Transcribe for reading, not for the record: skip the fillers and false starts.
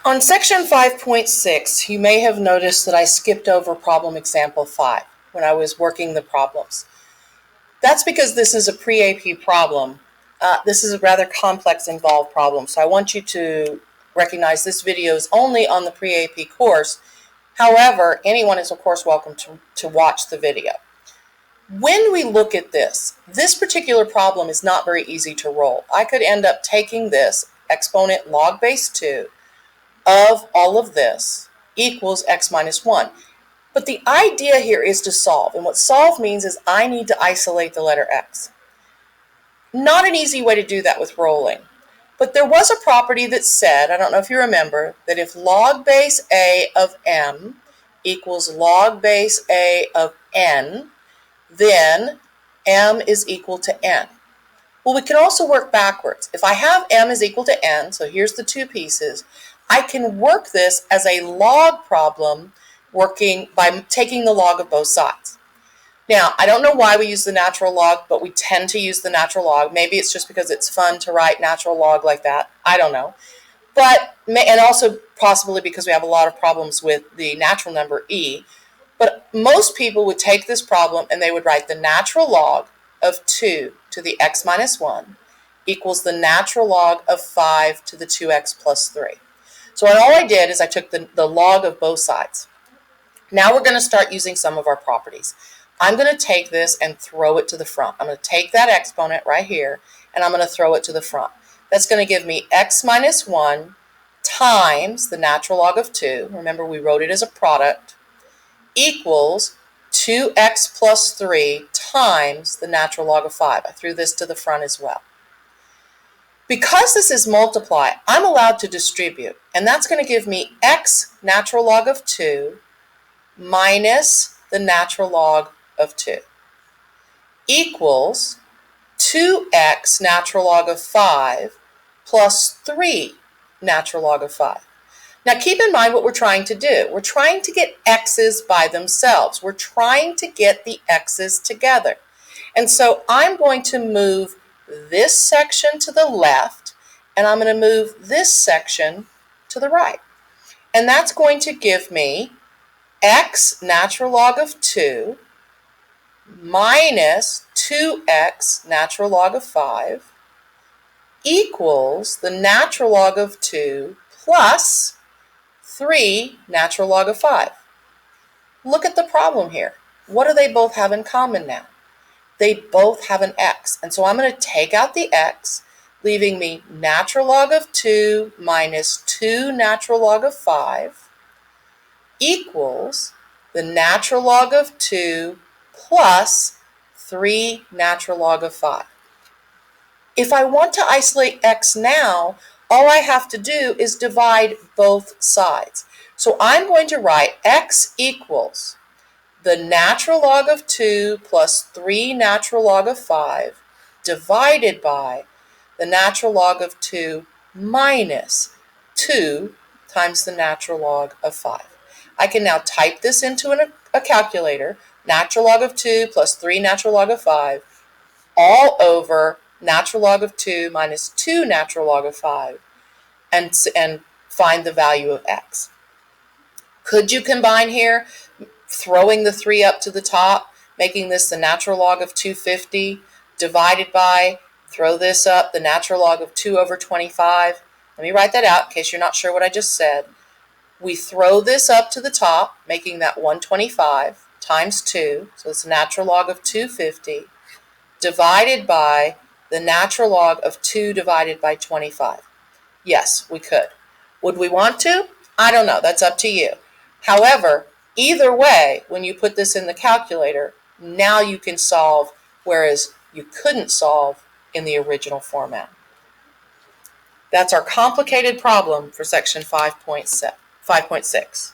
On section 5.6, you may have noticed that I skipped over problem example 5 when I was working the problems. That's because this is a pre-AP problem. This is a rather complex, involved problem, so I want you to recognize this video is only on the pre-AP course. However, anyone is, of course, welcome to watch the video. When we look at this particular problem is not very easy to roll. I could end up taking this exponent log base 2 of all of this equals x minus 1. But the idea here is to solve, and what solve means is I need to isolate the letter x. Not an easy way to do that with rolling, but there was a property that said, I don't know if you remember, that if log base a of m equals log base a of n, then m is equal to n. Well, we can also work backwards. If I have m is equal to n, so here's the two pieces, I can work this as a log problem working by taking the log of both sides. Now, I don't know why we use the natural log, but we tend to use the natural log. Maybe it's just because it's fun to write natural log like that. I don't know. And also possibly because we have a lot of problems with the natural number e. But most people would take this problem and they would write the natural log of 2 to the x minus 1 equals the natural log of 5 to the 2x plus 3. So all I did is I took the log of both sides. Now we're going to start using some of our properties. I'm going to take this and throw it to the front. I'm going to take that exponent right here and I'm going to throw it to the front. That's going to give me x minus 1 times the natural log of 2. Remember, we wrote it as a product, equals 2x plus 3 times the natural log of 5. I threw this to the front as well. Because this is multiply, I'm allowed to distribute, and that's going to give me x natural log of 2 minus the natural log of 2 equals 2x natural log of 5 plus 3 natural log of 5. Now keep in mind what we're trying to do. We're trying to get x's by themselves. We're trying to get the x's together. And so I'm going to move this section to the left, and I'm going to move this section to the right. And that's going to give me x natural log of 2 minus 2x natural log of 5 equals the natural log of 2 plus 3 natural log of 5. Look at the problem here. What do they both have in common now? They both have an x. And so I'm going to take out the x, leaving me natural log of 2 minus 2 natural log of 5 equals the natural log of 2 plus 3 natural log of 5. If I want to isolate x now, all I have to do is divide both sides. So I'm going to write x equals the natural log of 2 plus 3 natural log of 5 divided by the natural log of 2 minus 2 times the natural log of 5. I can now type this into a calculator, natural log of 2 plus 3 natural log of 5, all over natural log of 2 minus 2 natural log of 5, and find the value of x. Could you combine here, throwing the 3 up to the top, making this the natural log of 250, divided by, throw this up, the natural log of 2 over 25. Let me write that out in case you're not sure what I just said. We throw this up to the top, making that 125 times 2, so it's the natural log of 250, divided by the natural log of 2 divided by 25. Yes, we could. Would we want to? I don't know. That's up to you. However, either way, when you put this in the calculator, now you can solve, whereas you couldn't solve in the original format. That's our complicated problem for section 5.6.